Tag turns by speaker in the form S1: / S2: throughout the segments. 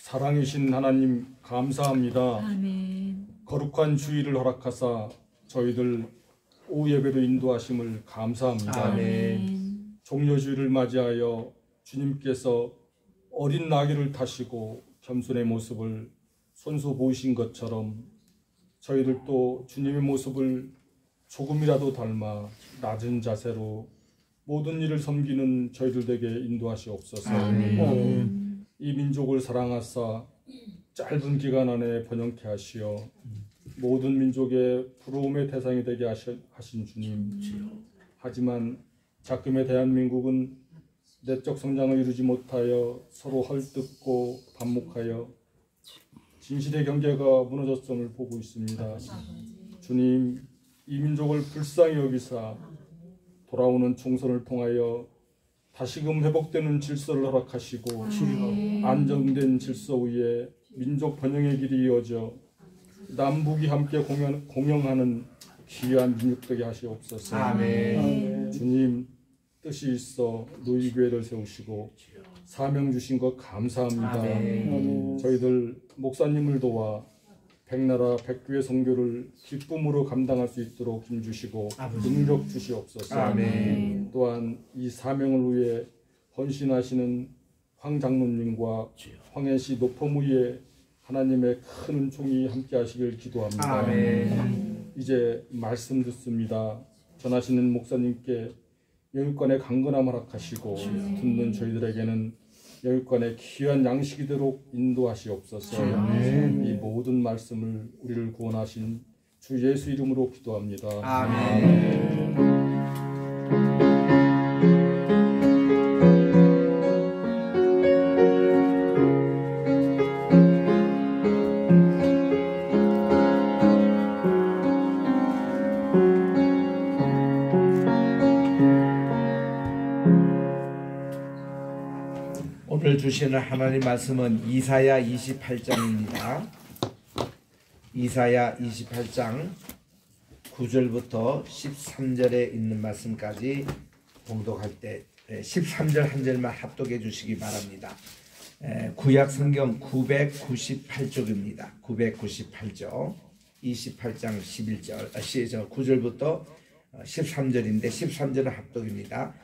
S1: 사랑이신 하나님 감사합니다.
S2: 아멘.
S1: 거룩한 주일을 허락하사 저희들 오후 예배로 인도하심을 감사합니다.
S2: 아멘.
S1: 종려주일을 맞이하여 주님께서 어린 나귀를 타시고 겸손의 모습을 손수 보이신 것처럼 저희들도 주님의 모습을 조금이라도 닮아 낮은 자세로 모든 일을 섬기는 저희들 되게 인도하시옵소서.
S2: 아멘.
S1: 이 민족을 사랑하사 짧은 기간 안에 번영케 하시어 모든 민족의 부러움의 대상이 되게 하신 주님, 하지만 작금의 대한민국은 내적 성장을 이루지 못하여 서로 헐뜯고 반목하여 진실의 경계가 무너졌음을 보고 있습니다. 주님, 이 민족을 불쌍히 여기사 돌아오는 총선을 통하여 다시금 회복되는 질서를 허락하시고 안정된 질서 위에 민족 번영의 길이 이어져 남북이 함께 공영하는 귀한 민족 되게 하시옵소서.
S3: 아멘.
S1: 주님, 뜻이 있어 노이교회를 세우시고 사명 주신 것 감사합니다.
S3: 아멘.
S1: 저희들 목사님을 도와 백나라 백교회 선교를 기쁨으로 감당할 수 있도록 힘주시고 능력 주시옵소서.
S3: 아멘.
S1: 또한 이 사명을 위해 헌신하시는 황 장로님과 황해시 노포무의 하나님의 큰 은총이 함께 하시길 기도합니다.
S3: 아멘.
S1: 이제 말씀 듣습니다. 전하시는 목사님께 영육간의 강건함을 허락하시고 듣는 저희들에게는 영육간의 귀한 양식이 되도록 인도하시옵소서. 이 모든 말씀을 우리를 구원하신 주 예수 이름으로 기도합니다.
S3: 아멘. 오늘 주시는 하나님 말씀은 이사야 28장입니다. 이사야 28장 9절부터 13절에 있는 말씀까지 봉독할 때 13절 한 절만 합독해 주시기 바랍니다. 구약 성경 998쪽입니다. 998쪽 28장 11절 9절부터 13절인데 13절은 합독입니다.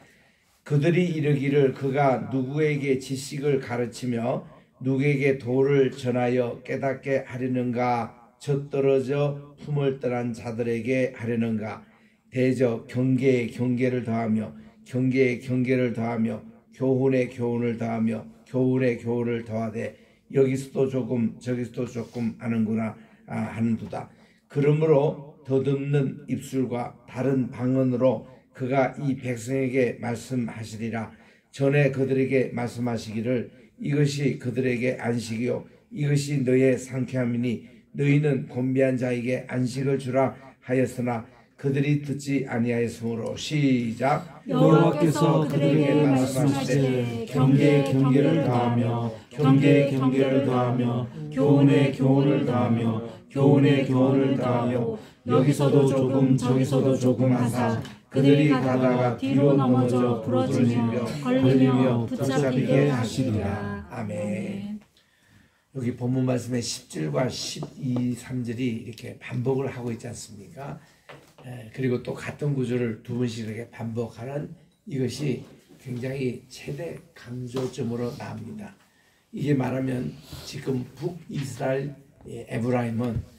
S3: 그들이 이르기를 그가 누구에게 지식을 가르치며 누구에게 도를 전하여 깨닫게 하려는가? 젖떨어져 품을 떠난 자들에게 하려는가? 대저 경계에 경계를 더하며 경계에 경계를 더하며 교훈에 교훈을 더하며 교훈에 교훈을 더하되 여기서도 조금 저기서도 조금 하는구나 하는도다. 그러므로 더듬는 입술과 다른 방언으로 그가 이 백성에게 말씀하시리라. 전에 그들에게 말씀하시기를 이것이 그들에게 안식이요 이것이 너의 상쾌함이니 너희는 곤비한 자에게 안식을 주라 하였으나 그들이 듣지 아니하였으므로 시작.
S2: 여호와께서 그들에게 말씀하시되 경계에 경계를 더하며 경계에 경계를 더하며 교훈에 교훈을 더하며 교훈에 교훈을 더하며 여기서도 조금 저기서도 조금 하사 그들이 가다가 뒤로 넘어져 부러지며 걸리며 붙잡히게 하시리라.
S3: 아멘. 여기 본문 말씀에 10절과 12, 3절이 이렇게 반복을 하고 있지 않습니까? 그리고 또 같은 구절을 두 번씩 이렇게 반복하는 이것이 굉장히 최대 강조점으로 나옵니다. 이게 말하면 지금 북이스라엘 에브라임은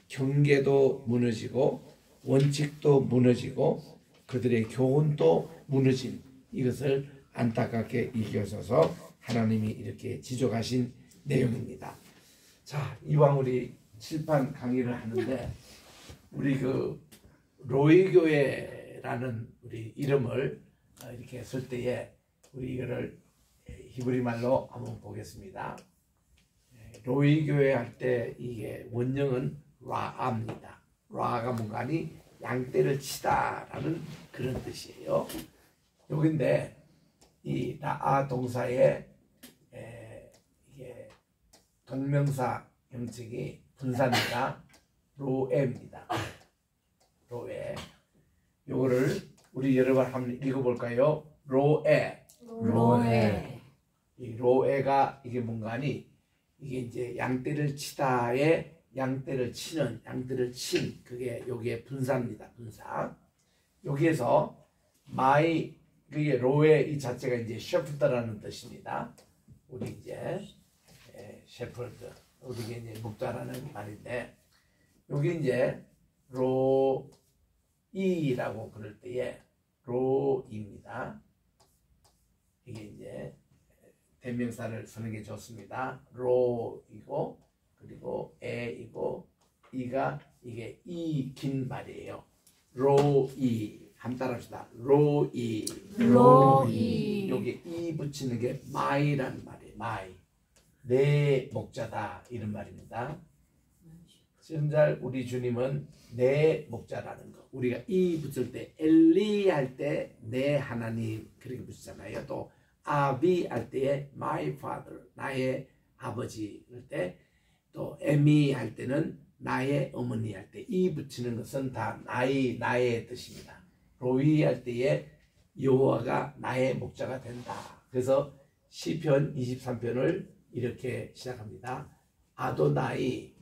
S3: 경계도 무너지고 원칙도 무너지고 그들의 교훈도 무너진 이것을 안타깝게 일깨워서 하나님이 이렇게 지적하신 내용입니다. 자, 이왕 우리 칠판 강의를 하는데 우리 그 로이교회라는 우리 이름을 이렇게 쓸 때에 우리 이거를 히브리 말로 한번 보겠습니다. 로이교회 할 때 이게 원형은 라아입니다. 라아가 뭔가 하니 양떼를 치다라는 그런 뜻이에요. 여기인데 이 라아 동사의 이게 동명사 형식이 분사입니다. 로에입니다. 로에. 요거를 우리 여러 번 한번 읽어볼까요? 로에.
S2: 로에.
S3: 이 로에가 이게 뭔가 하니
S4: 이게 이제 양떼를 치다에 양떼를 치는, 양떼를 친, 그게 여기에 분사입니다. 분사. 여기에서 마이, 그게 로의 이 자체가 이제 셰프드라는 뜻입니다. 우리 이제 셰프드, 우리가 이제 묵다라는 말인데, 여기 이제 로이라고 그럴 때에 로입니다. 이게 이제 대명사를 쓰는 게 좋습니다. 로이고, 그리고 에이고, 이가 이게 이 긴 말이에요. 로이. 한번 따라합시다. 로이.
S2: 로이.
S4: 여기 이 붙이는 게 마이라는 말이에요. 마이. 내 목자다. 이런 말입니다. 지금 잘 우리 주님은 내 목자라는 거. 우리가 이 붙일 때 엘리 할 때 내 하나님 그렇게 붙이잖아요. 또 아비 할 때에 my father 나의 아버지 할 때, 또 에미 할 때는 나의 어머니 할 때 이 붙이는 것은 다 나의 뜻입니다. 로이 할 때에 여호와가 나의 목자가 된다. 그래서 시편 23편을 이렇게 시작합니다. 아도나이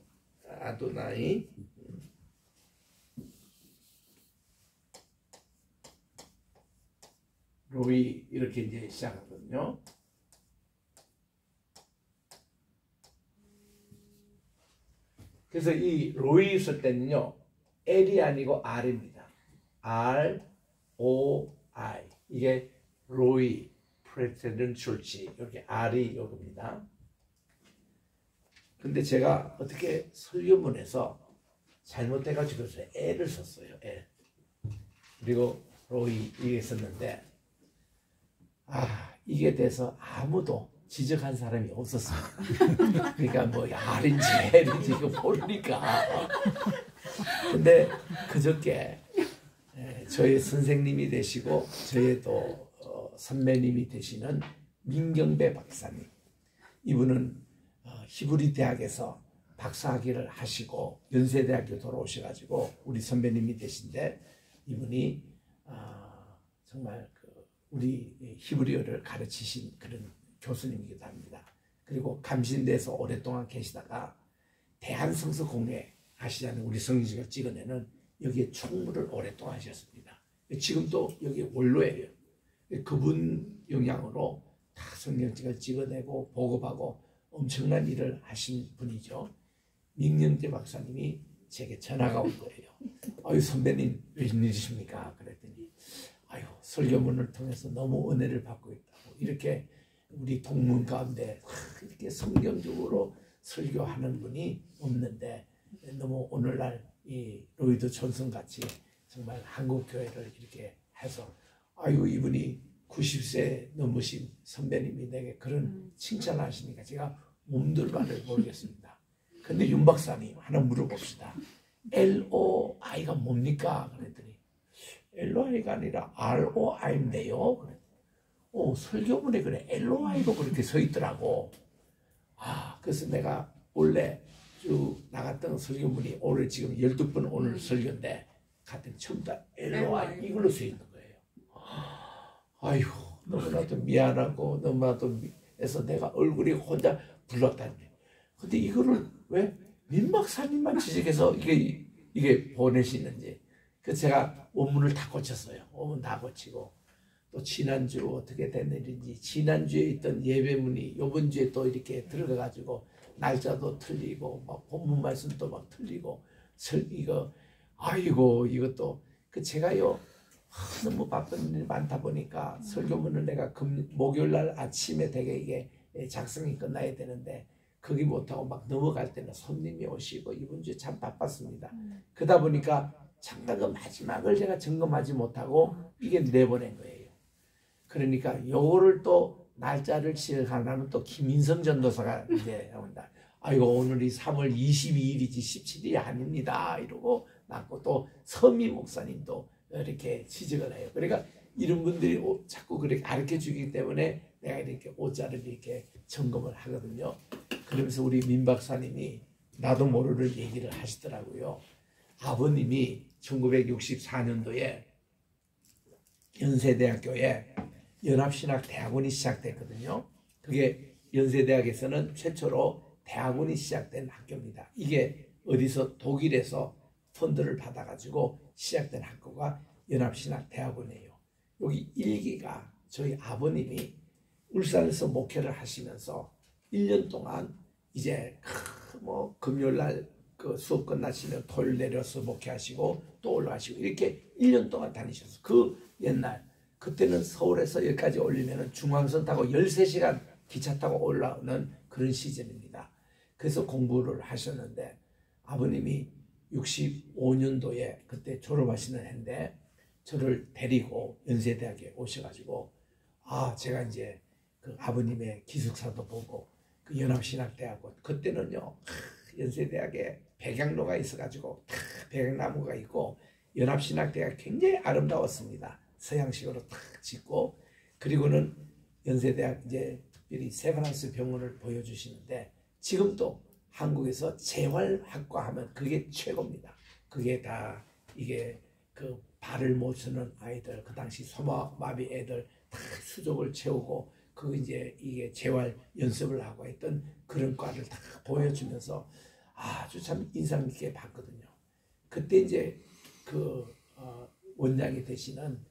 S4: 로이 이렇게 이제 시작하거든요. 그래서 이 로이 쓸 때는요, L이 아니고 R입니다. R, O, I. 이게 로이, 프레സി던트 출치. 이렇게 R이 요겁니다. 근데 제가 어떻게 설교문에서 잘못해가지고 L을 썼어요. L. 그리고 로이 이게 썼는데, 이게 돼서 아무도 지적한 사람이 없었어요. 그러니까 뭐 R인지 L인지 이거 모르니까. 근데 그저께 저의 선생님이 되시고 저의 또 선배님이 되시는 민경배 박사님, 이분은 히브리 대학에서 박사학위를 하시고 연세대학교 돌아오셔가지고 우리 선배님이 되신데, 이분이 정말 우리 히브리어를 가르치신 그런 교수님이기도 합니다. 그리고 감신대에서 오랫동안 계시다가 대한성서공회 하시자는 우리 성경책을 찍어내는 여기에 총무를 오랫동안 하셨습니다. 지금 또 여기 원로예요. 그분 영향으로 다 성경책을 찍어내고 보급하고 엄청난 일을 하신 분이죠. 민경재 박사님이 제게 전화가 온 거예요. 아유 선배님 웬일이십니까? 그랬더니 아유 설교문을 통해서 너무 은혜를 받고 있다고, 이렇게 우리 동문 가운데 이렇게 성경적으로 설교하는 분이 없는데 너무 오늘날 이 로이드 존슨 같이 정말 한국 교회를 이렇게 해서, 아유 이분이 90세 넘으신 선배님이 내게 그런 칭찬하시니까 제가 몸둘 바를 모르겠습니다. 근데 윤 박사님 하나 물어봅시다. LOI가 뭡니까? 그랬더니 LOI가 아니라 ROI인데요. 그랬더니 설교문에 그래 LOI도 그렇게 서 있더라고. 그래서 내가 원래 쭉 나갔던 설교문이 오늘 지금 12번 오늘 설교인데 같은 처음부터 LOI 이걸로 써 있는 거예요. 아이고 너무나도 미안하고 너무나도 해서 내가 얼굴이 혼자 불렀다는 거예요. 근데 이거를 왜 민 박사님만 지적해서 이게 보내시는지. 그래서 제가 원문을 다 고쳤어요. 원문 다 고치고 또 지난주 어떻게 된 일인지, 지난주에 있던 예배문이 요번 주에 또 이렇게 들어가가지고 날짜도 틀리고 막 본문 말씀도 막 틀리고 이것도 제가요 너무 바쁜 일 많다 보니까 설교문을 내가 목요일 날 아침에 되게 이게 작성이 끝나야 되는데 거기 못하고 막 넘어갈 때는 손님이 오시고 이번 주에 참 바빴습니다. 그러다 보니까 잠깐 그 마지막을 제가 점검하지 못하고 이게 내보낸 거예요. 그러니까 요거를 또 날짜를 지적하려면 또 김인성 전도사가 이제 나온다. 아이고 오늘이 3월 22일이지 17일이 아닙니다. 이러고 낳고 또 서미 목사님도 이렇게 지적을 해요. 그러니까 이런 분들이 자꾸 그렇게 가르쳐 주기 때문에 내가 이렇게 오자를 이렇게 점검을 하거든요. 그러면서 우리 민 박사님이 나도 모르는 얘기를 하시더라고요. 아버님이 1964년도에 연세대학교에 연합신학대학원이 시작됐거든요. 그게 연세대학에서는 최초로 대학원이 시작된 학교입니다. 이게 어디서 독일에서 펀드를 받아가지고 시작된 학교가 연합신학대학원이에요. 여기 1기가 저희 아버님이 울산에서 목회를 하시면서 1년 동안 이제 뭐 금요일날 그 수업 끝나시면 토요일 내려서 목회하시고 또 올라가시고 이렇게 1년 동안 다니셔서 그 옛날 그때는 서울에서 여기까지 오려면 중앙선 타고 13시간 기차 타고 올라오는 그런 시즌입니다. 그래서 공부를 하셨는데 아버님이 65년도에 그때 졸업하시는 해인데 저를 데리고 연세대학에 오셔가지고 제가 이제 그 아버님의 기숙사도 보고 그 연합신학대학원 그때는요 연세대학에 백양로가 있어가지고 백양나무가 있고 연합신학대가 굉장히 아름다웠습니다. 서양식으로 탁 짓고 그리고는 연세대학 이제 특별히 세브란스 병원을 보여주시는데 지금도 한국에서 재활학과 하면 그게 최고입니다. 그게 다 이게 그 발을 못 쓰는 아이들 그 당시 소아마비 애들 다 수족을 채우고 그 이제 이게 재활 연습을 하고 했던 그런 과를 다 보여주면서 아주 참 인상 깊게 봤거든요. 그때 이제 그 원장이 되시는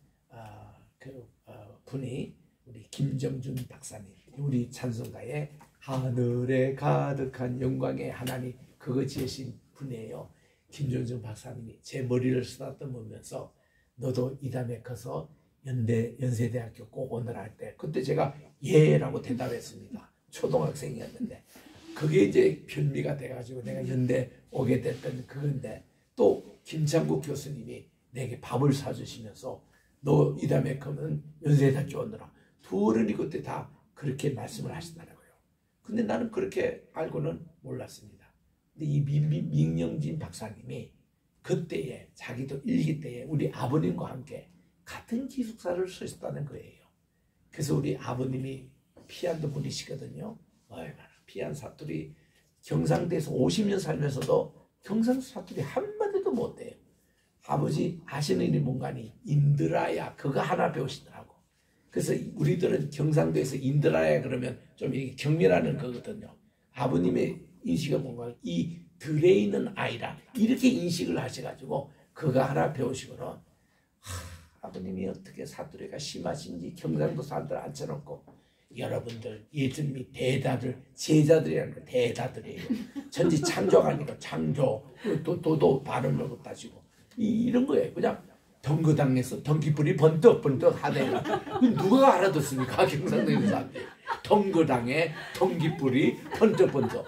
S4: 분이 우리 김정준 박사님, 우리 찬송가의 하늘에 가득한 영광의 하나님 그거 지으신 분이에요. 김정준 박사님이 제 머리를 쓰다듬으면서 너도 이 다음에 커서 연세대학교 꼭 오너라 할 때 그때 제가 예라고 대답했습니다. 초등학생이었는데 그게 이제 변미가 돼가지고 내가 연대 오게 됐던 그건데 또 김창국 교수님이 내게 밥을 사주시면서 너 이 다음에 크면 연세대학교 오너라. 두 어른이 그때 다 그렇게 말씀을 하시더라고요. 근데 나는 그렇게 알고는 몰랐습니다. 근데 이 민영진 박사님이 그때에 자기도 일기 때에 우리 아버님과 함께 같은 기숙사를 쓰셨다는 거예요. 그래서 우리 아버님이 피안도 분이시거든요. 얼마나 피안 사투리 경상도에서 50년 살면서도 경상도 사투리 한마디도 못해요. 아버지 아시는 일이 뭔가니 인드라야 그거 하나 배우시더라고. 그래서 우리들은 경상도에서 인드라야 그러면 좀 이렇게 경멸하는 거거든요. 아버님의 인식은 뭔가 이 들에 있는 아이라 이렇게 인식을 하셔가지고 그거 하나 배우시고는 아버님이 어떻게 사투리가 심하신지 경상도 사람들 앉혀놓고 여러분들 예수님이 대다들 제자들이라는 거 대다들이에요. 전지 창조가 아니고 창조 또 발음을 못 따지고 이런 거예요. 그냥 덩그당에서 덩기불이 번떡번떡 하대요. 누가 알아듣습니까? 경상도 있는 사람들이 덩그당에 덩기불이 번떡번떡.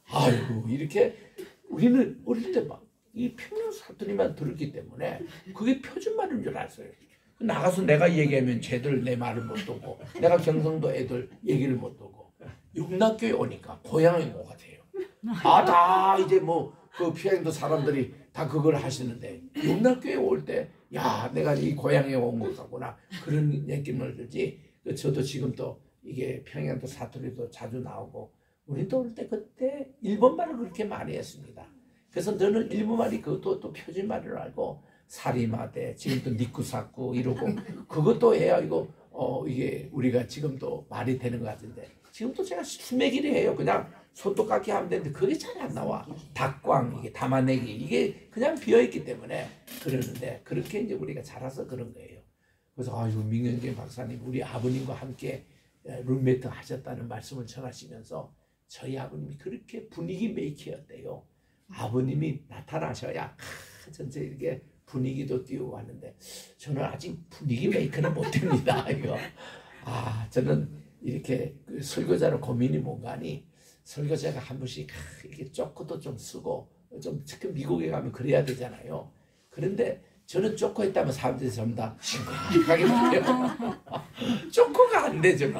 S4: 아이고 이렇게 우리는 어릴 때 막 이 평양 사투리만 들었기 때문에 그게 표준말인 줄 알았어요. 나가서 내가 얘기하면 쟤들 내 말을 못 듣고 내가 경상도 애들 얘기를 못 듣고 육락교에 오니까 고향에 뭐가 돼요. 다 이제 뭐 그 평양도 사람들이 다 그걸 하시는데 육락교에 올 때 야 내가 이 고향에 온 것 같구나 그런 느낌을 들지. 저도 지금 또 이게 평양도 사투리도 자주 나오고 우리도 올 때 그때 일본말을 그렇게 많이 했습니다. 그래서 저는 일본말이 그것도 또 표준말을 알고 사리마대 지금도 니쿠사쿠 이러고 그것도 해야 이게 우리가 지금도 말이 되는 것 같은데 지금도 제가 수매기를 해요. 그냥 손톱깎이 하면 되는데 그게 잘 안 나와. 닭광 이게 담아내기 이게 그냥 비어있기 때문에 그러는데 그렇게 이제 우리가 자라서 그런 거예요. 그래서 민경진 박사님 우리 아버님과 함께 룸메이트 하셨다는 말씀을 전하시면서 저희 아버님이 그렇게 분위기 메이커였대요. 아버님이 나타나셔야 전체 이렇게 분위기도 띄우고 하는데 저는 아직 분위기 메이커는 못됩니다. 이거 저는 이렇게 설교자로 고민이 뭔가니 설교자가 한 번씩 이렇게 쪼크도 좀 쓰고 좀 특히 미국에 가면 그래야 되잖아요. 그런데 저는 쪼크 했다면 사람들이 전부 다 심각하게 봐요. 쪼크가 안 되죠.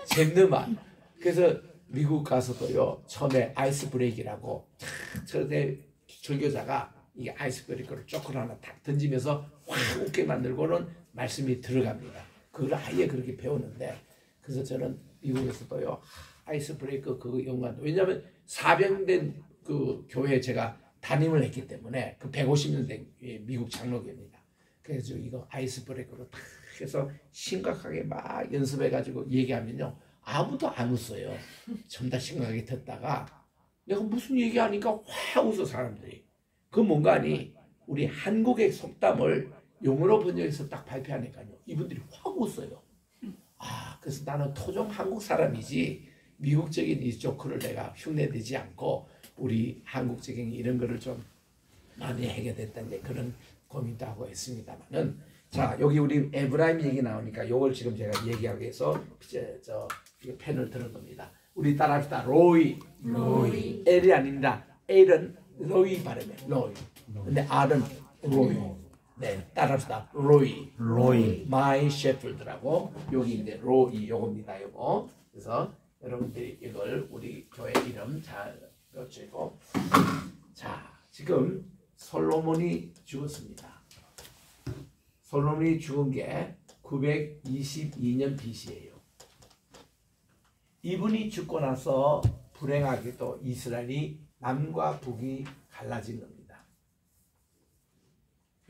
S4: 젠드만. 그래서 미국 가서도요 처음에 아이스 브레이크라고 저대 설교자가 이 아이스 브레이크를 쪼크를 하나 탁 던지면서 확 웃게 만들고는 말씀이 들어갑니다. 그걸 아예 그렇게 배우는데 그래서 저는 미국에서도요 아이스 브레이크 그거 연관 왜냐하면 사병된 그 교회에 제가 담임을 했기 때문에 그 150년 된 미국 장로교입니다. 그래서 이거 아이스 브레이크로 탁 해서 심각하게 막 연습해가지고 얘기하면요 아무도 안 웃어요. 전부 다 심각하게 듣다가 내가 무슨 얘기하니까 확 웃어 사람들이. 그 뭔가 하니 우리 한국의 속담을 영어로 번역해서 딱 발표하니까요. 이분들이 확 웃어요. 아, 그래서 나는 토종 한국 사람이지 미국적인 이 조크를 내가 흉내내지 않고 우리 한국적인 이런 거를 좀 많이 해결됐다는 그런 고민도 하고 있습니다만은 자 여기 우리 에브라임 얘기 나오니까 요걸 지금 제가 얘기하기 위해서 이제 이 펜을 들어봅니다. 우리 따라합시다. 로이. L이 아닙니다. L은 로이 발음이에요. 로이. 근데 R은 로이. 네, 따라합시다. 로이. My shepherd라고 여기 이제 로이 요겁니다. 요거. 그래서 여러분들이 이걸 우리 교회 이름 잘 외치고 자 지금 솔로몬이 죽었습니다. 솔로몬이 죽은 게 922년 BC예요. 이분이 죽고 나서 불행하게도 이스라엘이 남과 북이 갈라진 겁니다.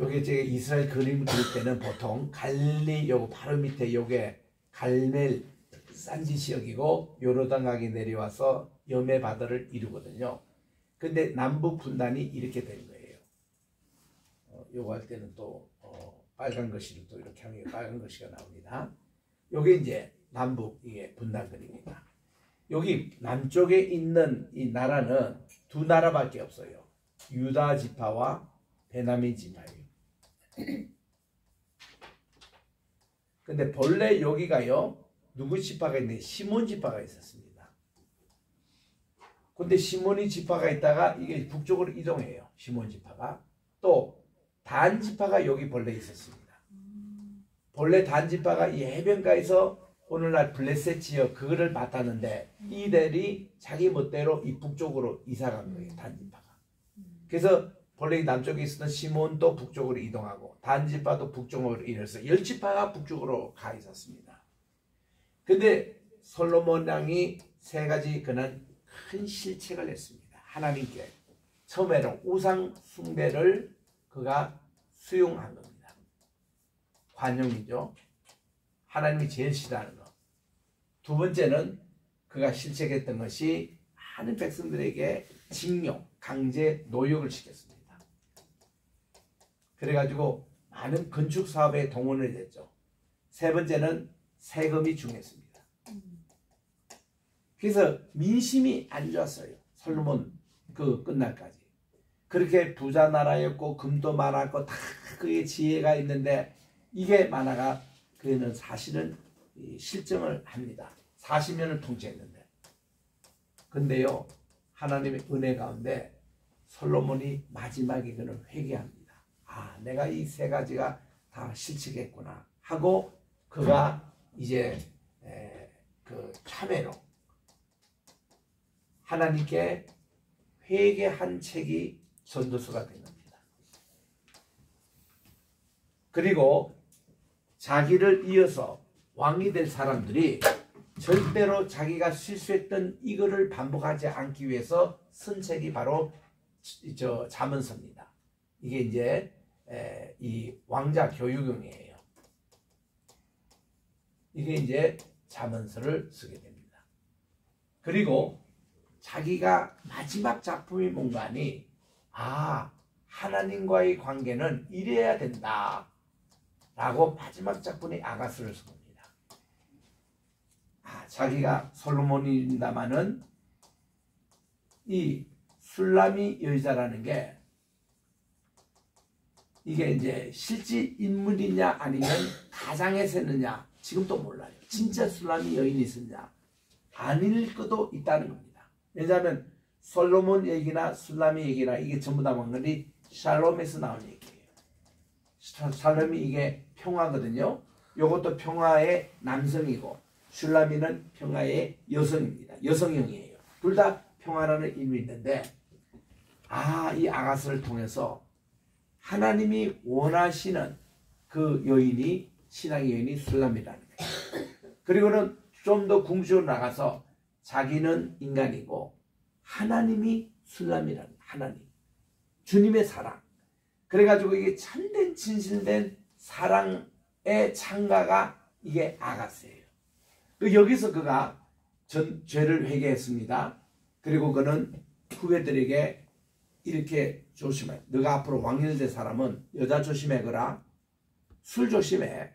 S4: 요게 제가 이스라엘 그림을 그릴 때는 보통 갈리 요거 바로 밑에 요게 갈멜 산지 지역이고 요르단강이 내려와서 여매 바다를 이루거든요. 근데 남북 분단이 이렇게 된 거예요. 요거 할 때는 또 빨간 글씨를 또 이렇게 하면 빨간 글씨가 나옵니다. 요게 이제 남북 이게 분단 그림입니다. 여기 남쪽에 있는 이 나라는 두 나라밖에 없어요. 유다 지파와 베냐민 지파예요. 근데 본래 여기가요. 누구 지파가 있는데 시몬 지파가 있었습니다. 근데 시몬이 지파가 있다가 이게 북쪽으로 이동해요. 시몬 지파가. 또 단 지파가 여기 본래 있었습니다. 본래 단 지파가 이 해변가에서 오늘날 블레셋 지역 그거를 맡았는데 이들이 자기 멋대로 이 북쪽으로 이사간 거예요. 단 지파가. 그래서 본래 남쪽에 있었던 시몬도 북쪽으로 이동하고 단 지파도 북쪽으로 이래서 10지파가 북쪽으로 가 있었습니다. 근데 솔로몬 왕이 세 가지 그는 큰 실책을 했습니다. 하나님께 처음에는 우상 숭배를 그가 수용한 겁니다. 관용이죠. 하나님이 제일 싫어하는 거. 두 번째는 그가 실책했던 것이 많은 백성들에게 징용, 강제 노역을 시켰습니다. 그래가지고 많은 건축 사업에 동원을 했죠. 세 번째는 세금이 중요했습니다. 그래서 민심이 안 좋았어요. 솔로몬 그 끝날까지. 그렇게 부자 나라였고 금도 많았고 다 그게 지혜가 있는데 이게 많아가 그는 사실은 실정을 합니다. 40년을 통치했는데. 근데요 하나님의 은혜 가운데 솔로몬이 마지막에 그는 회개합니다. 아 내가 이 세 가지가 다 실책했구나 하고 그가 이제 그 참회로 하나님께 회개한 책이 전도서가 된 겁니다. 그리고 자기를 이어서 왕이 될 사람들이 절대로 자기가 실수했던 이거를 반복하지 않기 위해서 쓴 책이 바로 잠언서입니다. 이게 이제 이 왕자 교육용이에요. 이게 이제 잠언서를 쓰게 됩니다. 그리고 자기가 마지막 작품이 뭔가 하니 아 하나님과의 관계는 이래야 된다 라고 마지막 작품이 아가스를 씁니다. 아 자기가 솔로몬입니다마는 이 술람이 여자라는 게 이게 이제 실제 인물이냐 아니면 가상에 샜느냐 지금도 몰라요. 진짜 술람이 여인이 있었냐 아닐 것도 있다는 겁니다. 왜냐하면 솔로몬 얘기나 술람이 얘기나 이게 전부 다 뭔가리 샬롬에서 나온 얘기예요. 샬롬이 이게 평화거든요. 이것도 평화의 남성이고 슐라미는 평화의 여성입니다. 여성형이에요. 둘 다 평화라는 의미 있는데 이 아가스를 통해서 하나님이 원하시는 그 여인이 신앙의 여인이 술람이라는 거예요. 그리고는 좀 더 궁수로 나가서 자기는 인간이고 하나님이 술람이라는 하나님 주님의 사랑 그래가지고 이게 참된 진실된 사랑의 창가가 이게 아가스예요. 여기서 그가 죄를 회개했습니다. 그리고 그는 후배들에게 이렇게 조심해. 너가 앞으로 왕년이 될 사람은 여자 조심해거라. 술 조심해.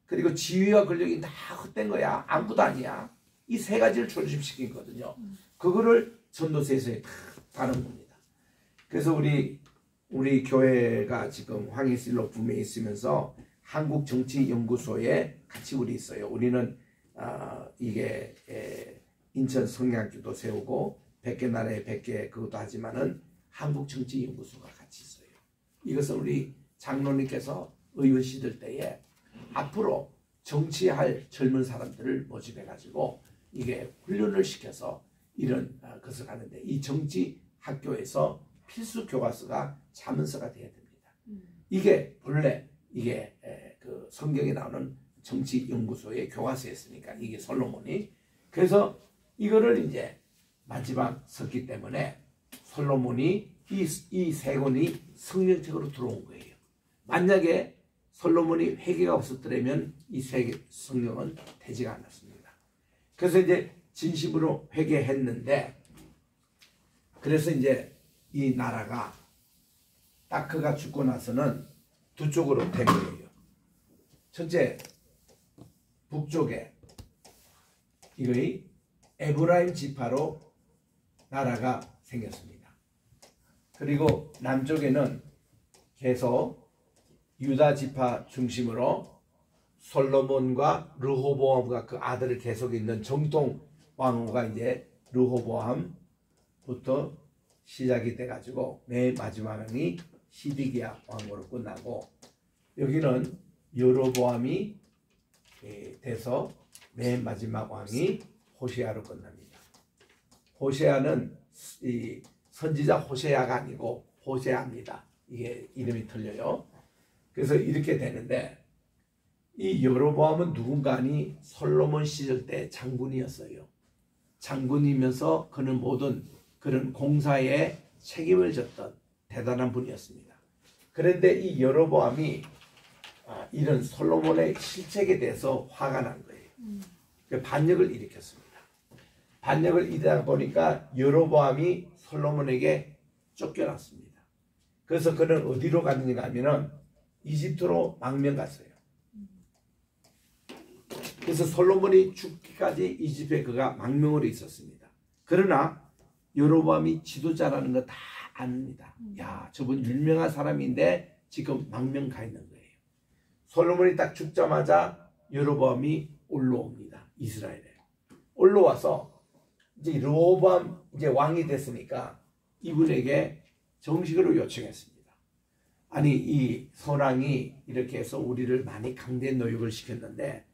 S4: 그리고 지위와 권력이 다 헛된 거야. 아무것도 아니야. 이 세 가지를 조심시킨 거거든요. 그거를 전도서에서 다 다룬 겁니다. 그래서 우리 교회가 지금 황해실로 부메에 있으면서 한국정치연구소에 같이 우리 있어요. 우리는 이게 인천 성냥교도 세우고 100개 나라에 100개 그것도 하지만은 한국정치연구소가 같이 있어요. 이것은 우리 장로님께서 의원시들 때에 앞으로 정치할 젊은 사람들을 모집해 가지고 이게 훈련을 시켜서 이런 것을 하는데, 이 정치 학교에서 필수 교과서가 자문서가 돼야 됩니다. 이게 본래 이게 그 성경에 나오는 정치 연구소의 교과서였으니까 이게 솔로몬이, 그래서 이거를 이제 마지막 썼기 때문에 솔로몬이 이 세 권이 성경책으로 들어온 거예요. 만약에 솔로몬이 회개가 없었더라면 이 세 성경은 되지가 않았습니다. 그래서 이제 진심으로 회개했는데, 그래서 이제 이 나라가 딱 그가 죽고 나서는 두 쪽으로 된 거예요. 첫째, 북쪽에 이거의 에브라임 지파로 나라가 생겼습니다. 그리고 남쪽에는 계속 유다 지파 중심으로 솔로몬과 르호보암과 그 아들을 계속 있는 정통 왕후가 이제 르호보암부터 시작이 돼가지고 맨 마지막 왕이 시드기야 왕으로 끝나고, 여기는 여로보암이 돼서 맨 마지막 왕이 호세아로 끝납니다. 호세아는 이 선지자 호세아가 아니고 호세아입니다. 이게 이름이 틀려요. 그래서 이렇게 되는데, 이 여로보암은 누군가니 솔로몬 시절 때 장군이었어요. 장군이면서 그는 모든 그런 공사에 책임을 졌던 대단한 분이었습니다. 그런데 이 여로보암이 이런 솔로몬의 실책에 대해서 화가 난 거예요. 반역을 일으켰습니다. 반역을 일으키다 보니까 여로보암이 솔로몬에게 쫓겨났습니다. 그래서 그는 어디로 갔는가 하면은 이집트로 망명 갔어요. 그래서 솔로몬이 죽기까지 이집트에 그가 망명으로 있었습니다. 그러나 여로보암이 지도자라는 거 다 압니다. 야, 저분 유명한 사람인데 지금 망명 가 있는 거예요. 솔로몬이 딱 죽자마자 여로보암이 올라옵니다. 이스라엘에 올라와서 이제 르호보암 이제 왕이 됐으니까 이분에게 정식으로 요청했습니다. 아니, 이 선왕이 이렇게 해서 우리를 많이 강제 노역을 시켰는데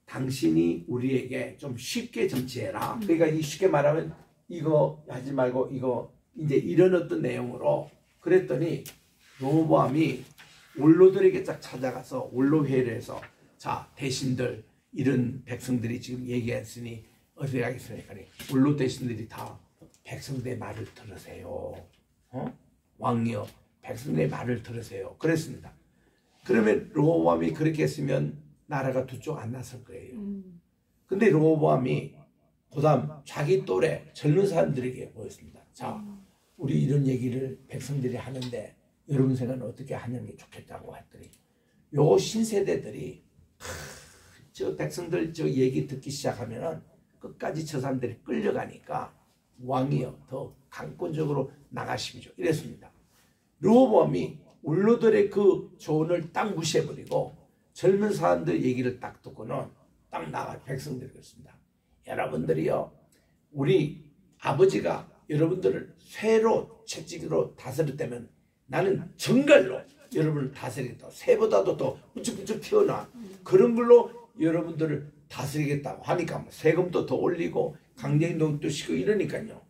S4: 당신이 우리에게 좀 쉽게 정치해라. 그러니까 이 쉽게 말하면 이거 하지 말고 이거 이제 이런 어떤 내용으로 그랬더니 르호보암이 원로들에게 딱 찾아가서 원로회의를 해서, 자, 대신들 이런 백성들이 지금 얘기했으니 어떻게 하겠습니까? 원로 대신들이 다 백성들의 말을 들으세요. 왕이여, 백성들의 말을 들으세요. 그랬습니다. 그러면 르호보암이 그렇게 했으면 나라가 두 쪽 안 났을 거예요. 근데 르호보암이 그다음 자기 또래 젊은 사람들에게 보였습니다. 자, 우리 이런 얘기를 백성들이 하는데 여러분 생각은 어떻게 하는 게 좋겠다고 했더니 요 신세대들이 저 백성들 저 얘기 듣기 시작하면은 끝까지 저 사람들이 끌려가니까 왕이여 더 강권적으로 나가십시오. 이랬습니다. 르호보암이 원로들의 그 조언을 딱 무시해버리고 젊은 사람들 얘기를 딱 듣고는 딱 나가 백성들이 그랬습니다. 여러분들이요, 우리 아버지가 여러분들을 쇠로 채찍으로 다스렸다면 나는 정갈로 여러분을 다스리겠다. 새보다도 더 우측우측 튀어나 그런 걸로 여러분들을 다스리겠다고 하니까 뭐 세금도 더 올리고 강제노동도 시키고 이러니까요.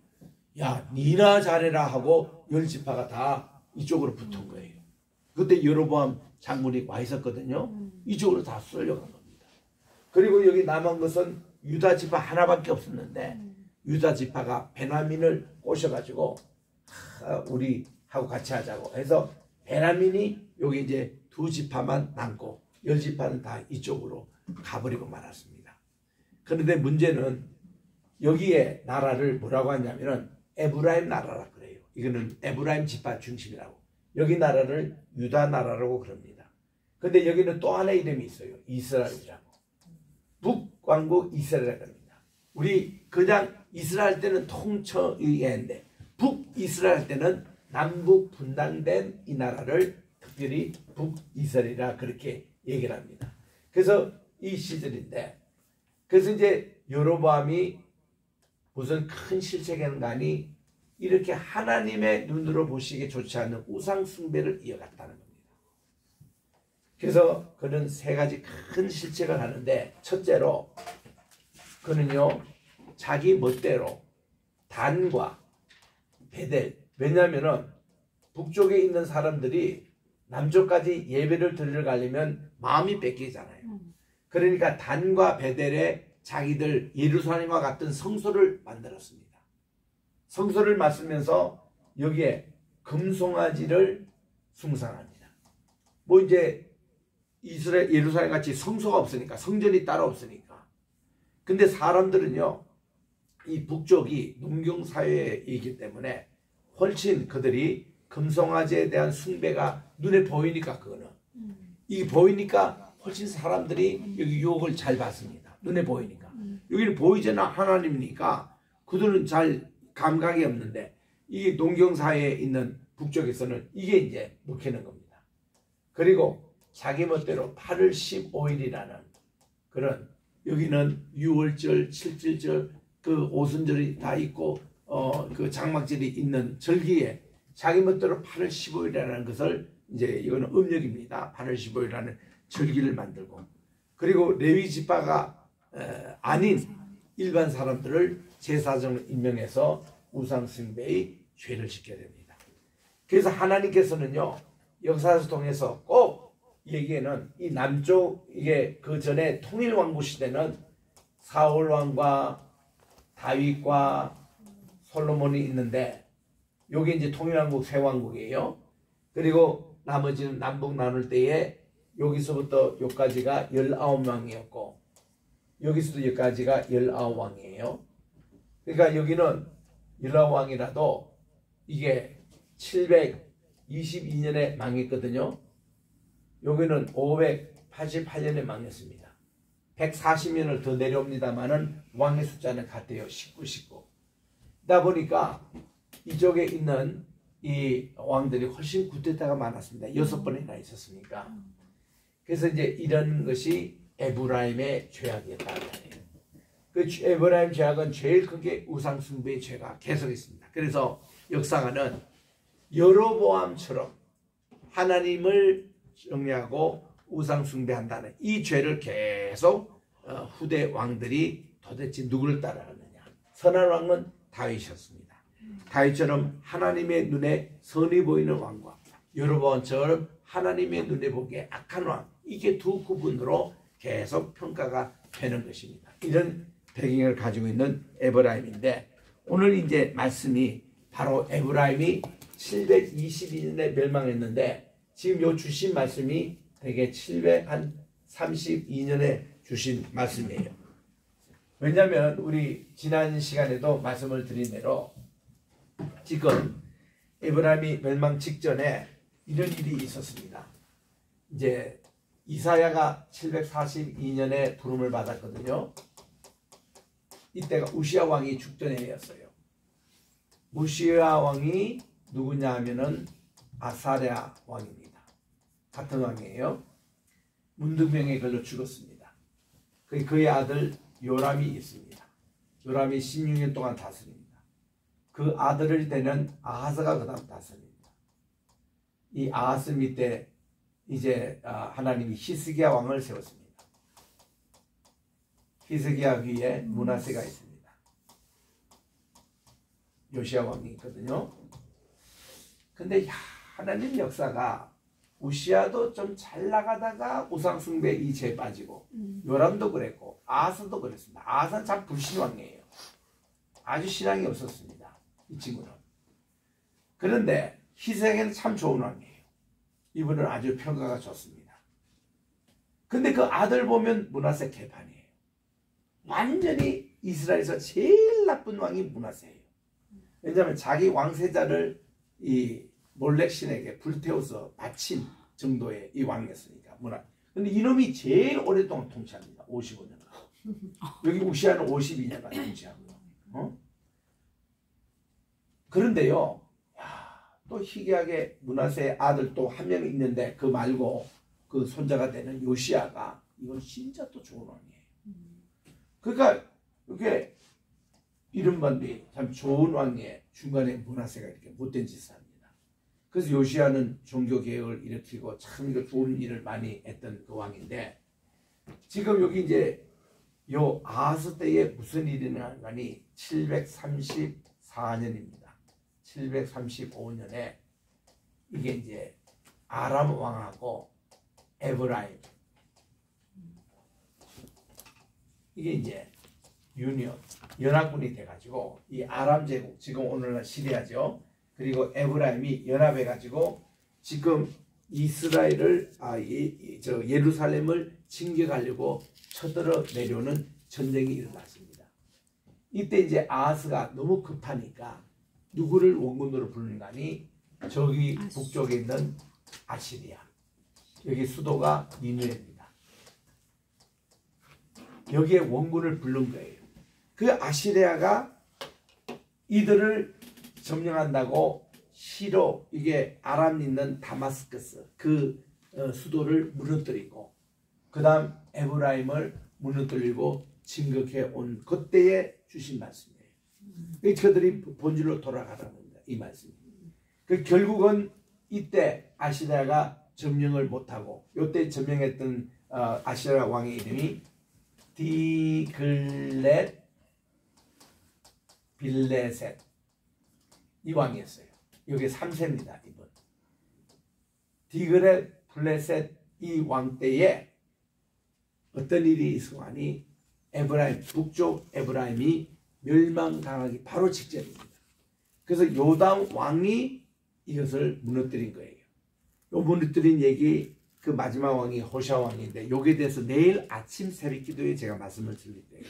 S4: 야, 니나 잘해라 하고 열 지파가 다 이쪽으로 붙은 거예요. 그때 여로보암 장군이 와 있었거든요. 이쪽으로 다 쏠려간 겁니다. 그리고 여기 남은 것은 유다 지파 하나밖에 없었는데 유다 지파가 베냐민을 꼬셔가지고 우리하고 같이 하자고 해서 베냐민이 여기 이제 두 지파만 남고 열 지파는 다 이쪽으로 가버리고 말았습니다. 그런데 문제는 여기에 나라를 뭐라고 하냐면은 에브라임 나라라 그래요. 이거는 에브라임 지파 중심이라고. 여기 나라를 유다 나라라고 그럽니다. 근데 여기는 또 하나의 이름이 있어요. 이스라엘이라고. 북왕국 이스라엘이라고 합니다. 우리 그냥 이스라엘 때는 통처의회인데 북이스라엘 때는 남북 분단된 이 나라를 특별히 북이스라엘이라 그렇게 얘기를 합니다. 그래서 이 시절인데, 그래서 이제 여로보암이 무슨 큰 실책에는 가니 이렇게 하나님의 눈으로 보시기에 좋지 않은 우상 숭배를 이어갔다는 겁니다. 그래서 그는 세 가지 큰 실책을 하는데, 첫째로 그는요 자기 멋대로 단과 베델, 왜냐하면은 북쪽에 있는 사람들이 남쪽까지 예배를 드리러 가려면 마음이 뺏기잖아요. 그러니까 단과 베델에 자기들 예루살렘과 같은 성소를 만들었습니다. 성소를 만들면서 여기에 금송아지를 숭상합니다. 뭐 이제 이스라엘 예루살렘 같이 성소가 없으니까, 성전이 따로 없으니까. 근데 사람들은요 이 북쪽이 농경 사회이기 때문에 훨씬 그들이 금송아지에 대한 숭배가 눈에 보이니까, 그거는 이게 보이니까 훨씬 사람들이 여기 유혹을 잘 받습니다. 눈에 보이니까. 여기는 보이잖아, 하나님이니까 그들은 잘 감각이 없는데, 이 농경사회에 있는 북쪽에서는 이게 이제 먹히는 겁니다. 그리고 자기 멋대로 8월 15일이라는 그런, 여기는 6월절, 7절절 그 오순절이 다 있고 그 장막절이 있는 절기에 자기 멋대로 8월 15일이라는 것을, 이제 이거는 음력입니다. 8월 15일이라는 절기를 만들고, 그리고 레위 지파가 아닌 일반 사람들을 제사장으로 임명해서 우상 숭배의 죄를 짓게 됩니다. 그래서 하나님께서는요 역사를 통해서 꼭 얘기에는 이 남쪽, 이게 그 전에 통일 왕국 시대는 사울 왕과 다윗과 솔로몬이 있는데, 요게 이제 통일 왕국 새 왕국이에요. 그리고 나머지는 남북 나눌 때에 여기서부터 여기까지가 19왕이었고 여기서도 여기까지가 19왕이에요. 그러니까 여기는 19왕이라도 이게 722년에 망했거든요. 여기는 588년에 망했습니다. 140년을 더 내려옵니다만은 왕의 숫자는 같아요. 19. 그러다 보니까 이쪽에 있는 이 왕들이 훨씬 구태타가 많았습니다. 6번이나 있었으니까. 그래서 이제 이런 것이 에브라임의 죄악이었다는 거예요. 그 에브라임 죄악은 제일 크게 우상숭배의 죄가 계속 있습니다. 그래서 역사가는 여로보암처럼 하나님을 정리하고 우상숭배한다는 이 죄를 계속 후대 왕들이 도대체 누구를 따라가느냐. 선한 왕은 다윗이었습니다. 다윗처럼 하나님의 눈에 선이 보이는 왕과 여로보암처럼 하나님의 눈에 보기에 악한 왕, 이게 두 구분으로 계속 평가가 되는 것입니다. 이런 배경을 가지고 있는 에브라임인데, 오늘 이제 말씀이 바로 에브라임이 722년에 멸망했는데, 지금 요 주신 말씀이 되게 732년에 주신 말씀이에요. 왜냐하면 우리 지난 시간에도 말씀을 드린 대로 지금 에브라임이 멸망 직전에 이런 일이 있었습니다. 이제 이사야가 742년에 부름을 받았거든요. 이때가 우시야 왕이 죽던 해였어요. 우시야 왕이 누구냐 하면은 아사랴 왕입니다. 같은 왕이에요. 문둥병에 걸려 죽었습니다. 그의 아들 요람이 있습니다. 요람이 16년 동안 다스립니다. 그 아들을 되는 아하스가 그 다음 다스립니다. 이 아하스 밑에 이제 하나님이 히스기야 왕을 세웠습니다. 히스기야 위에 므낫세가 있습니다. 요시야 왕이 있거든요. 근데 하나님 역사가 우시야도 좀 잘 나가다가 우상숭배 이 죄에 빠지고, 요람도 그랬고 아하스도 그랬습니다. 아하스는 참 불신왕이에요. 아주 신앙이 없었습니다. 이 친구는. 그런데 히스기야는 참 좋은 왕이에요. 이분은 아주 평가가 좋습니다. 근데 그 아들 보면 므낫세 개판이에요. 완전히 이스라엘에서 제일 나쁜 왕이 므낫세예요. 왜냐하면 자기 왕세자를 이 몰렉신에게 불태워서 바친 정도의 이 왕이었으니까 므낫. 근데 이놈이 제일 오랫동안 통치합니다. 55년. 여기 우시아는 52년간 통치하고요. 그런데요, 또 희귀하게 므낫세의 아들 또 한 명 있는데 그 말고 그 손자가 되는 요시아가 이건 진짜 또 좋은 왕이에요. 그러니까 이렇게 이른반비 참 좋은 왕의 중간에 므낫세가 이렇게 못된 짓을 합니다. 그래서 요시아는 종교 개혁을 일으키고 참 좋은 일을 많이 했던 그 왕인데 지금 여기 이제 요 아하스 때에 무슨 일이 일어나니 734년입니다. 735년에 이게 이제 아람 왕하고 에브라임 이게 이제 유니온 연합군이 돼가지고 이 아람 제국 지금 오늘날 시리아죠. 그리고 에브라임이 연합해가지고 지금 이스라엘을 예루살렘을 진격하려고 쳐들어 내려오는 전쟁이 일어났습니다. 이때 이제 아하스가 너무 급하니까 누구를 원군으로 부르는가 하니 저기 북쪽에 있는 아시리아 여기 수도가 니느웨입니다. 여기에 원군을 부른 거예요. 그 아시리아가 이들을 점령한다고 시로 이게 아람 있는 다마스커스 그 수도를 무너뜨리고 그 다음 에브라임을 무너뜨리고 진격해 온 그때에 주신 말씀이에요. 저들이 본질로 돌아가라는 겁니다. 이 말씀이. 그 결국은 이때 아시리아가 점령을 못하고 이때 점령했던 아시리아 왕의 이름이 디글렛 빌레셋 이 왕이었어요. 여기 3세입니다. 이분. 디글렛 빌레셋 이 왕 때에 어떤 일이 있었하니 에브라임 북쪽 에브라임이 멸망당하기 바로 직전입니다. 그래서 요담 왕이 이것을 무너뜨린 거예요. 요 무너뜨린 얘기 그 마지막 왕이 호샤 왕인데 여기에 대해서 내일 아침 새벽 기도에 제가 말씀을 드릴 거예요.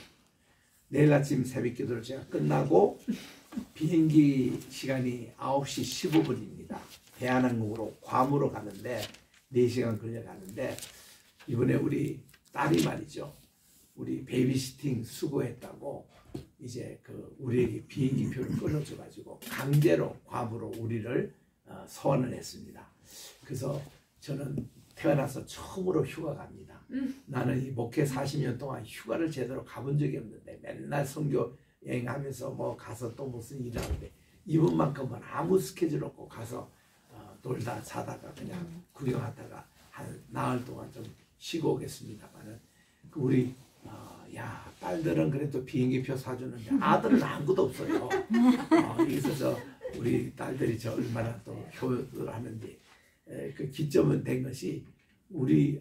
S4: 내일 아침 새벽 기도를 제가 끝나고 비행기 시간이 9시 15분입니다. 대한항공으로 괌으로 가는데 4시간 걸려가는데 이번에 우리 딸이 말이죠. 우리 베이비시팅 수고했다고 이제 그 우리에게 비행기표를 끊어줘가지고 강제로 괌으로 우리를 소환을 했습니다. 그래서 저는 태어나서 처음으로 휴가 갑니다. 나는 이 목회 40년 동안 휴가를 제대로 가본 적이 없는데 맨날 선교 여행하면서 뭐 가서 또 무슨 일을 하는데 이번만큼은 아무 스케줄 없고 가서 놀다 자다가 그냥 구경하다가 한 나흘 동안 좀 쉬고 오겠습니다만은 우리 딸들은 그래도 비행기표 사주는데 아들은 아무것도 없어요. 여기서 우리 딸들이 얼마나 또 효도를 하는지 그 기점은 된 것이 우리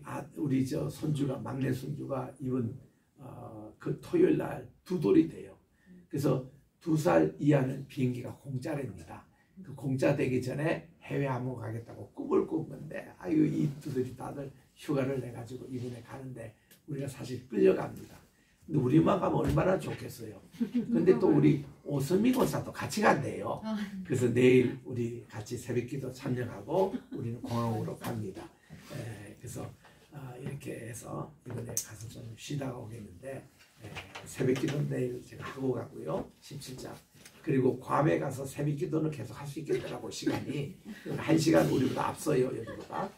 S4: 손주가 막내 손주가 이번 그 토요일 날 2돌이 돼요. 그래서 2살 이하는 비행기가 공짜랍니다. 그 공짜 되기 전에 해외 한번 가겠다고 꿈을 꾼 건데 아유 이 2돌이 다들 휴가를 내 가지고 이번에 가는데 우리가 사실 끌려갑니다. 근데 우리만 가면 얼마나 좋겠어요. 근데 또 우리 오선미 권사도 같이 간대요. 그래서 내일 우리 같이 새벽기도 참여하고 우리는 공항으로 갑니다. 그래서 이렇게 해서 이번에 가서 좀 쉬다가 오겠는데 새벽기도 내일 제가 하고 가고요. 17장. 그리고 괌에 가서 새벽기도는 계속 할 수 있겠더라고 시간이. 1시간 우리보다 앞서요. 여기보다.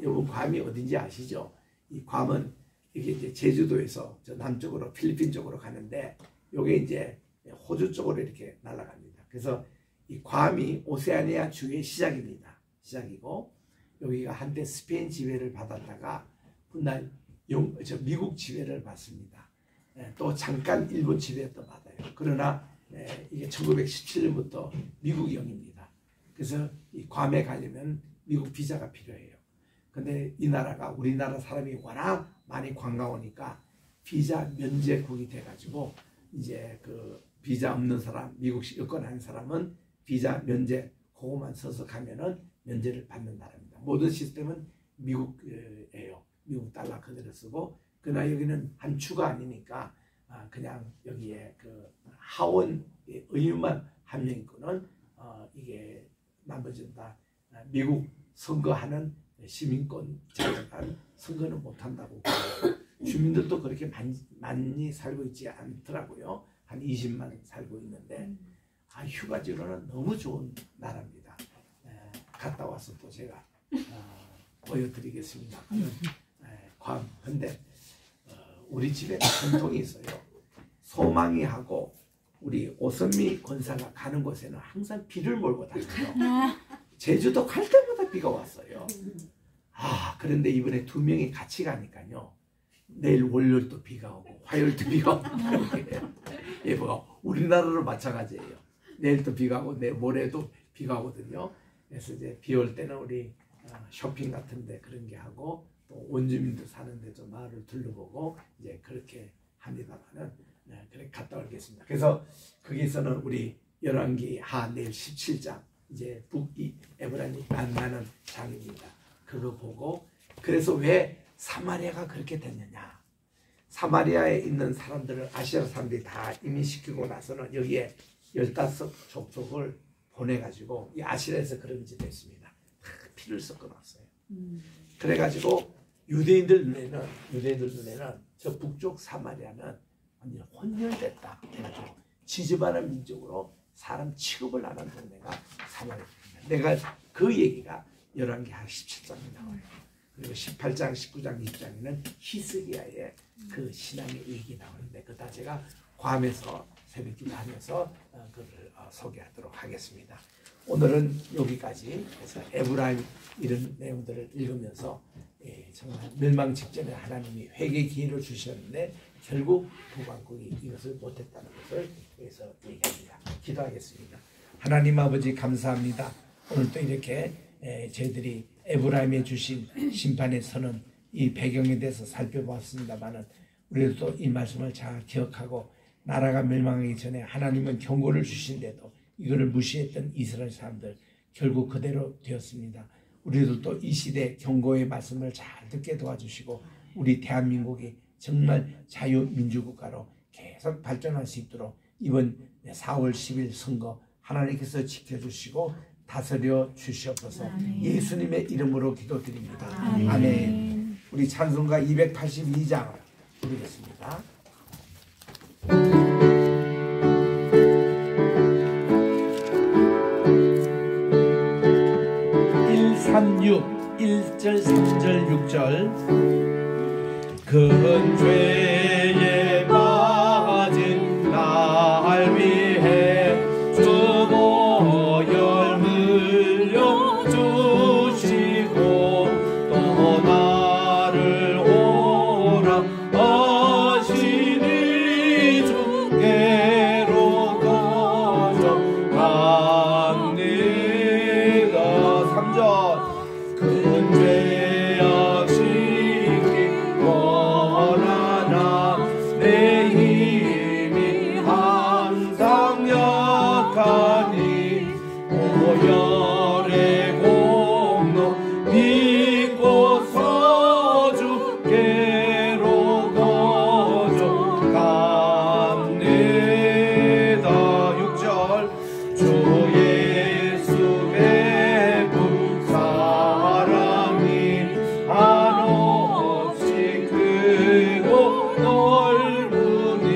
S4: 여러분 괌이 어딘지 아시죠? 이 괌은 이게 이제 제주도에서 저 남쪽으로 필리핀 쪽으로 가는데 요게 이제 호주 쪽으로 이렇게 날아갑니다. 그래서 이 괌이 오세아니아 주의 시작입니다. 시작이고 여기가 한때 스페인 지배를 받았다가 훗날 미국 지배를 받습니다. 또 잠깐 일본 지배도 받아요. 그러나 이게 1917년부터 미국령입니다. 그래서 이 괌에 가려면 미국 비자가 필요해요. 근데 이 나라가 우리나라 사람이 워낙 많이 관광 오니까 비자 면제국이 돼가지고 이제 그 비자 없는 사람, 미국 여권하는 사람은 비자 면제 그거만 써서 가면은 면제를 받는 나라입니다. 모든 시스템은 미국이에요. 미국 달러 그대로 쓰고 그러나 여기는 한 주가 아니니까 그냥 여기에 그 하원 의원만 한 명 있고는 이게 나머지는 다 미국 선거하는 시민권 자격한 선거는 못한다고 주민들도 그렇게 많이 살고 있지 않더라고요. 한 20만 살고 있는데 휴가지로는 너무 좋은 나라입니다. 갔다 와서 또 제가 보여드리겠습니다. 괌. 근데 우리 집에 전통이 있어요. 소망이 하고 우리 오선미 권사가 가는 곳에는 항상 비를 몰고 다녀요. 제주도 갈 때마다 비가 왔어요. 그런데 이번에 2명이 같이 가니까요. 내일 월요일도 비가 오고 화요일도 비가 오고 예, 뭐 우리나라로 마찬가지예요. 내일도 비가 오고 모레도 비가 오거든요. 그래서 이제 비 올 때는 우리 쇼핑 같은데 그런 게 하고 또 원주민들 사는데 좀 마을을 둘러보고 이제 그렇게 합니다만은 그렇게 갔다 오겠습니다. 그래서 거기서는 우리 열왕기 하 내일 17장 이제 북이 에브라임이 만나는 장입니다. 그거 보고 그래서 왜 사마리아가 그렇게 됐느냐? 사마리아에 있는 사람들을 아시아 사람들이 다 이민시키고 나서는 여기에 15족속을 보내가지고 이 아시아에서 그런 짓을 했습니다. 다 피를 섞어놨어요. 그래가지고 유대인들 눈에는 저 북쪽 사마리아는 완전 혼혈됐다. 해가지고 지저분한 민족으로 사람 취급을 안 한 동네가 사마리아입니다. 내가 그 얘기가 열왕기 한 17장에 나와요. 그리고 18장, 19장, 20장에는 히스기야의 그 신앙의 얘기 나오는데 그다 제가 괌에서 새벽기도 하면서 그걸 소개하도록 하겠습니다. 오늘은 여기까지 해서 에브라임 이런 내용들을 읽으면서 정말 멸망 직전에 하나님이 회개 기회를 주셨는데 결국 북왕국이 이것을 못했다는 것을 여기서 얘기합니다. 기도하겠습니다. 하나님 아버지 감사합니다. 오늘 또 이렇게 저희들이 에브라임에 주신 심판의 선언 이 배경에 대해서 살펴보았습니다만은 우리도 또 이 말씀을 잘 기억하고 나라가 멸망하기 전에 하나님은 경고를 주신데도 이거를 무시했던 이스라엘 사람들 결국 그대로 되었습니다. 우리도 또 이 시대 경고의 말씀을 잘 듣게 도와주시고 우리 대한민국이 정말 자유민주국가로 계속 발전할 수 있도록 이번 4월 10일 선거 하나님께서 지켜주시고 다스려 주시옵소서. 예수님의 이름으로 기도드립니다. 아멘. 우리 찬송가 282장 부르겠습니다. 1절 3절 6절 큰 죄에 빠진 날 위해 주보혈 흘려주시고 또 나를 오라 하시니 주께로 거저갑니다. 3절 큰 죄악 시기 원하나 내 힘이 항상 약하니 오열의 공로 믿고서 주께로 거저갑니다. 6절 주 예수 베푼 사랑이 한없이 크고 넓으니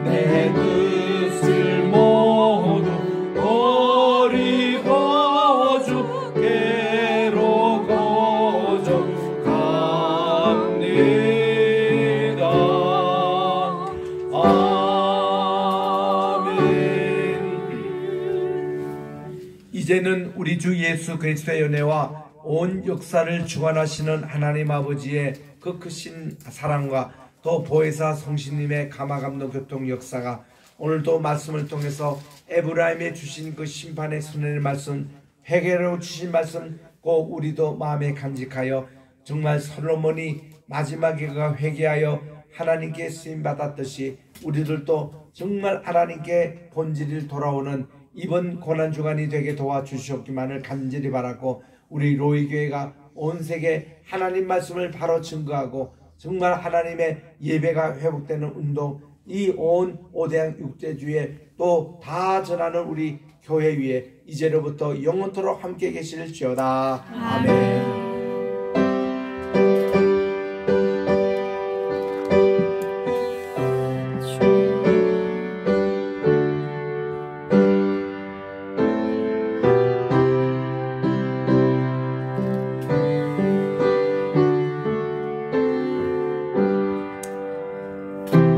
S4: 내 뜻을 모두 버리고 주께로 거저갑니다. 아멘. 이제는 우리 주 예수 그리스도의 은혜와 온 역사를 주관하시는 하나님 아버지의 그 크신 사랑과 또 보혜사 성신님의 감화감동 교통 역사가 오늘도 말씀을 통해서 에브라임에 주신 그 심판의 선언의 말씀, 회개로 주신 말씀 꼭 우리도 마음에 간직하여 정말 솔로몬이 마지막에 그가 회개하여 하나님께 쓰임받았듯이 우리들도 정말 하나님께 본질을 돌아오는 이번 고난주간이 되게 도와주시옵기만을 간절히 바라고 우리 로이교회가 온 세계 하나님 말씀을 바로 증거하고 정말 하나님의 예배가 회복되는 운동
S3: 이 온 오대양 육대주에 또 다 전하는 우리 교회 위에 이제로부터 영원토록 함께 계실지어다. 아멘.